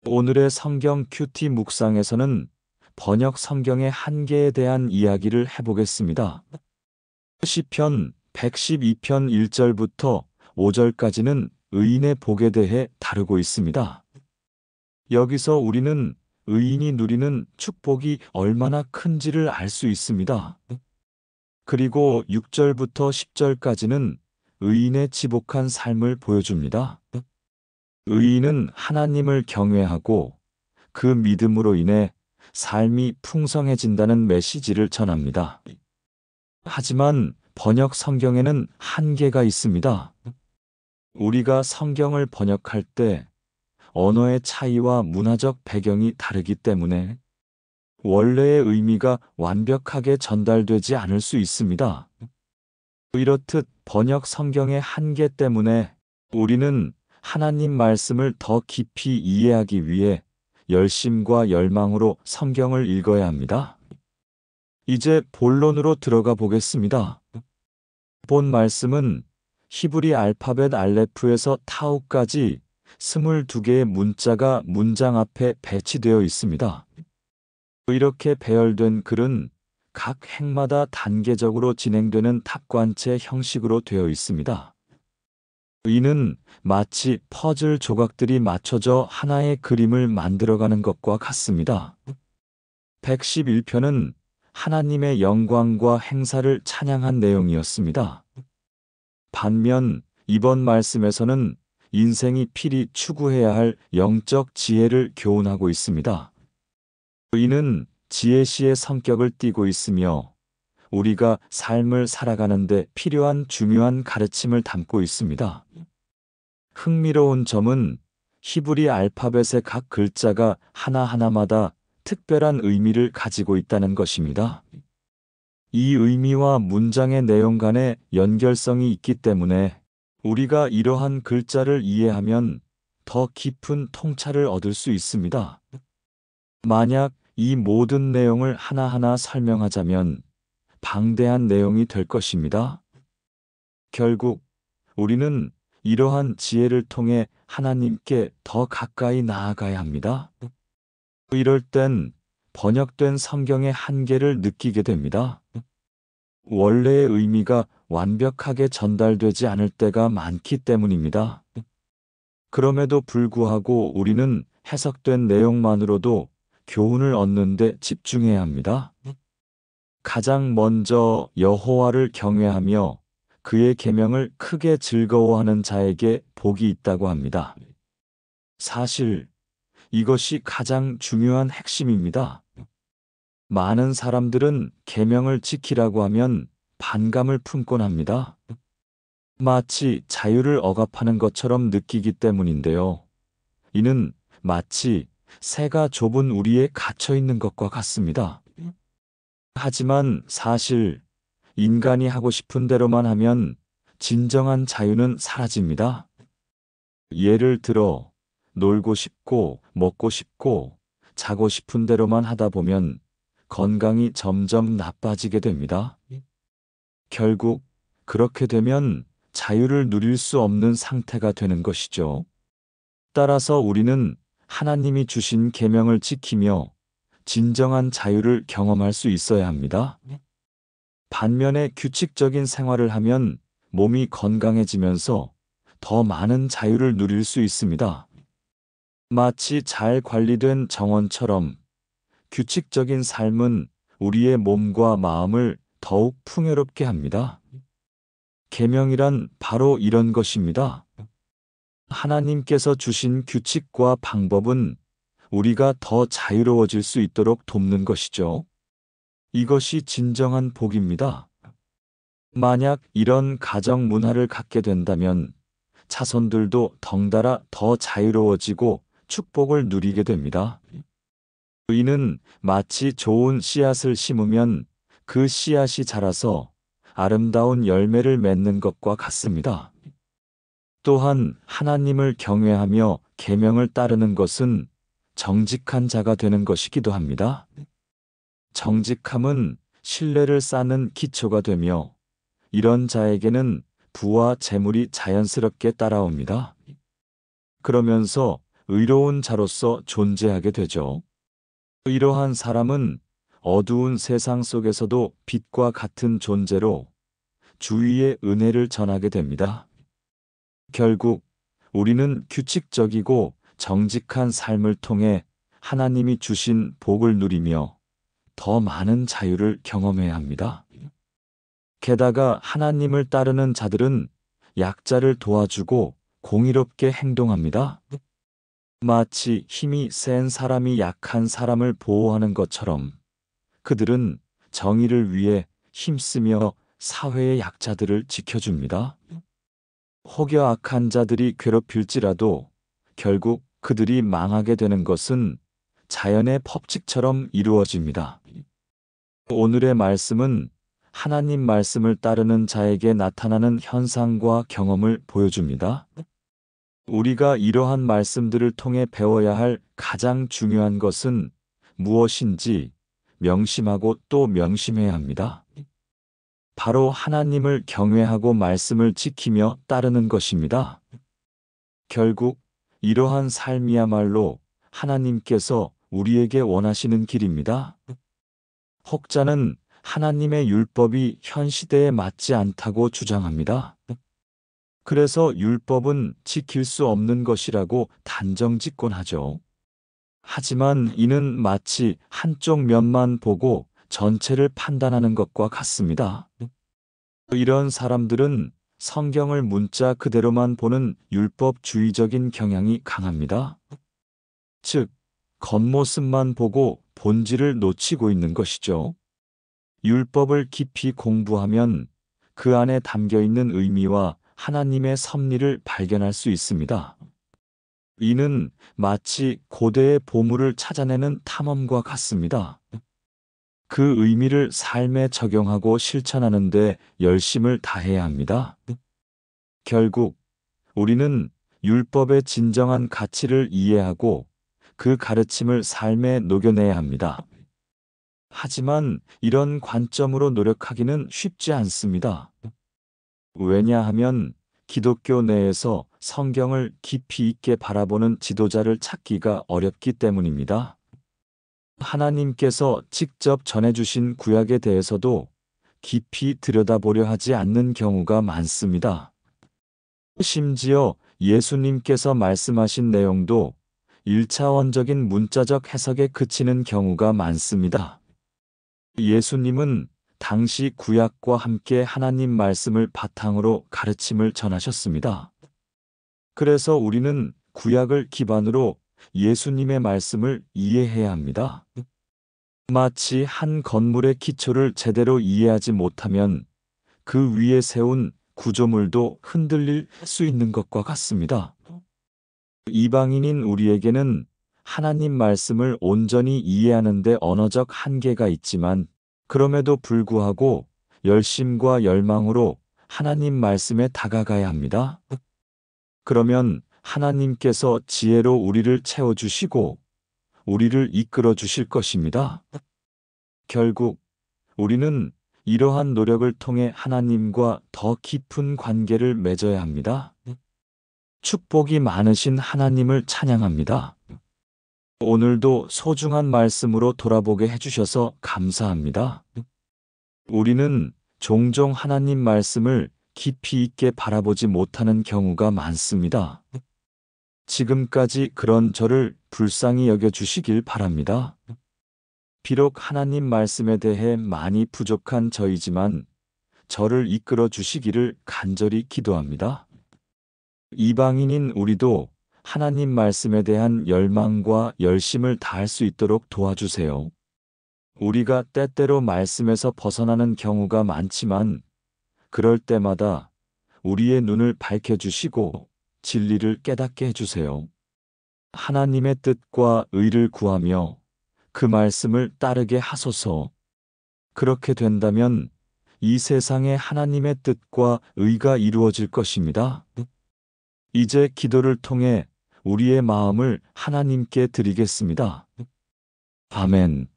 오늘의 성경 큐티 묵상에서는 번역 성경의 한계에 대한 이야기를 해보겠습니다. 시편 112편 1절부터 5절까지는 의인의 복에 대해 다루고 있습니다. 여기서 우리는 의인이 누리는 축복이 얼마나 큰지를 알 수 있습니다. 그리고 6절부터 10절까지는 의인의 지복한 삶을 보여줍니다. 의인은 하나님을 경외하고 그 믿음으로 인해 삶이 풍성해진다는 메시지를 전합니다. 하지만 번역 성경에는 한계가 있습니다. 우리가 성경을 번역할 때 언어의 차이와 문화적 배경이 다르기 때문에 원래의 의미가 완벽하게 전달되지 않을 수 있습니다. 이렇듯 번역 성경의 한계 때문에 우리는 하나님 말씀을 더 깊이 이해하기 위해 열심과 열망으로 성경을 읽어야 합니다. 이제 본론으로 들어가 보겠습니다. 본 말씀은 히브리 알파벳 알레프에서 타우까지 22개의 문자가 문장 앞에 배치되어 있습니다. 이렇게 배열된 글은 각 행마다 단계적으로 진행되는 탑관체 형식으로 되어 있습니다. 이는 마치 퍼즐 조각들이 맞춰져 하나의 그림을 만들어가는 것과 같습니다. 111편은 하나님의 영광과 행사를 찬양한 내용이었습니다. 반면 이번 말씀에서는 인생이 필히 추구해야 할 영적 지혜를 교훈하고 있습니다. 이는 지혜시의 성격을 띠고 있으며 우리가 삶을 살아가는 데 필요한 중요한 가르침을 담고 있습니다. 흥미로운 점은 히브리 알파벳의 각 글자가 하나하나마다 특별한 의미를 가지고 있다는 것입니다. 이 의미와 문장의 내용 간의 연결성이 있기 때문에 우리가 이러한 글자를 이해하면 더 깊은 통찰을 얻을 수 있습니다. 만약 이 모든 내용을 하나하나 설명하자면 방대한 내용이 될 것입니다. 결국 우리는 이러한 지혜를 통해 하나님께 더 가까이 나아가야 합니다. 이럴 땐 번역된 성경의 한계를 느끼게 됩니다. 원래의 의미가 완벽하게 전달되지 않을 때가 많기 때문입니다. 그럼에도 불구하고 우리는 해석된 내용만으로도 교훈을 얻는 데 집중해야 합니다. 가장 먼저 여호와를 경외하며 그의 계명을 크게 즐거워하는 자에게 복이 있다고 합니다. 사실 이것이 가장 중요한 핵심입니다. 많은 사람들은 계명을 지키라고 하면 반감을 품곤 합니다. 마치 자유를 억압하는 것처럼 느끼기 때문인데요. 이는 마치 새가 좁은 우리에 갇혀 있는 것과 같습니다. 하지만 사실 인간이 하고 싶은 대로만 하면 진정한 자유는 사라집니다. 예를 들어 놀고 싶고 먹고 싶고 자고 싶은 대로만 하다 보면 건강이 점점 나빠지게 됩니다. 결국 그렇게 되면 자유를 누릴 수 없는 상태가 되는 것이죠. 따라서 우리는 하나님이 주신 계명을 지키며 진정한 자유를 경험할 수 있어야 합니다. 반면에 규칙적인 생활을 하면 몸이 건강해지면서 더 많은 자유를 누릴 수 있습니다. 마치 잘 관리된 정원처럼 규칙적인 삶은 우리의 몸과 마음을 더욱 풍요롭게 합니다. 계명이란 바로 이런 것입니다. 하나님께서 주신 규칙과 방법은 우리가 더 자유로워질 수 있도록 돕는 것이죠. 이것이 진정한 복입니다. 만약 이런 가정 문화를 갖게 된다면 자손들도 덩달아 더 자유로워지고 축복을 누리게 됩니다. 이는 마치 좋은 씨앗을 심으면 그 씨앗이 자라서 아름다운 열매를 맺는 것과 같습니다. 또한 하나님을 경외하며 계명을 따르는 것은 정직한 자가 되는 것이기도 합니다. 정직함은 신뢰를 쌓는 기초가 되며 이런 자에게는 부와 재물이 자연스럽게 따라옵니다. 그러면서 의로운 자로서 존재하게 되죠. 이러한 사람은 어두운 세상 속에서도 빛과 같은 존재로 주위의 은혜를 전하게 됩니다. 결국 우리는 규칙적이고 정직한 삶을 통해 하나님이 주신 복을 누리며 더 많은 자유를 경험해야 합니다. 게다가 하나님을 따르는 자들은 약자를 도와주고 공의롭게 행동합니다. 마치 힘이 센 사람이 약한 사람을 보호하는 것처럼 그들은 정의를 위해 힘쓰며 사회의 약자들을 지켜줍니다. 혹여 악한 자들이 괴롭힐지라도 결국 그들이 망하게 되는 것은 자연의 법칙처럼 이루어집니다. 오늘의 말씀은 하나님 말씀을 따르는 자에게 나타나는 현상과 경험을 보여줍니다. 우리가 이러한 말씀들을 통해 배워야 할 가장 중요한 것은 무엇인지 명심하고 또 명심해야 합니다. 바로 하나님을 경외하고 말씀을 지키며 따르는 것입니다. 결국 이러한 삶이야말로 하나님께서 우리에게 원하시는 길입니다. 혹자는 하나님의 율법이 현 시대에 맞지 않다고 주장합니다. 그래서 율법은 지킬 수 없는 것이라고 단정짓곤 하죠. 하지만 이는 마치 한쪽 면만 보고 전체를 판단하는 것과 같습니다. 이런 사람들은 성경을 문자 그대로만 보는 율법주의적인 경향이 강합니다. 즉, 겉모습만 보고 본질을 놓치고 있는 것이죠. 율법을 깊이 공부하면 그 안에 담겨 있는 의미와 하나님의 섭리를 발견할 수 있습니다. 이는 마치 고대의 보물을 찾아내는 탐험과 같습니다. 그 의미를 삶에 적용하고 실천하는 데 열심을 다해야 합니다. 결국 우리는 율법의 진정한 가치를 이해하고 그 가르침을 삶에 녹여내야 합니다. 하지만 이런 관점으로 노력하기는 쉽지 않습니다. 왜냐하면 기독교 내에서 성경을 깊이 있게 바라보는 지도자를 찾기가 어렵기 때문입니다. 하나님께서 직접 전해주신 구약에 대해서도 깊이 들여다보려 하지 않는 경우가 많습니다. 심지어 예수님께서 말씀하신 내용도 1차원적인 문자적 해석에 그치는 경우가 많습니다. 예수님은 당시 구약과 함께 하나님 말씀을 바탕으로 가르침을 전하셨습니다. 그래서 우리는 구약을 기반으로 예수님의 말씀을 이해해야 합니다. 마치 한 건물의 기초를 제대로 이해하지 못하면 그 위에 세운 구조물도 흔들릴 수 있는 것과 같습니다. 이방인인 우리에게는 하나님 말씀을 온전히 이해하는 데 언어적 한계가 있지만 그럼에도 불구하고 열심과 열망으로 하나님 말씀에 다가가야 합니다. 그러면 하나님께서 지혜로 우리를 채워주시고 우리를 이끌어 주실 것입니다. 결국 우리는 이러한 노력을 통해 하나님과 더 깊은 관계를 맺어야 합니다. 축복이 많으신 하나님을 찬양합니다. 오늘도 소중한 말씀으로 돌아보게 해주셔서 감사합니다. 우리는 종종 하나님 말씀을 깊이 있게 바라보지 못하는 경우가 많습니다. 지금까지 그런 저를 불쌍히 여겨주시길 바랍니다. 비록 하나님 말씀에 대해 많이 부족한 저이지만 저를 이끌어 주시기를 간절히 기도합니다. 이방인인 우리도 하나님 말씀에 대한 열망과 열심을 다할 수 있도록 도와주세요. 우리가 때때로 말씀에서 벗어나는 경우가 많지만 그럴 때마다 우리의 눈을 밝혀주시고 진리를 깨닫게 해주세요. 하나님의 뜻과 의를 구하며 그 말씀을 따르게 하소서. 그렇게 된다면 이 세상에 하나님의 뜻과 의가 이루어질 것입니다. 이제 기도를 통해 우리의 마음을 하나님께 드리겠습니다. 아멘.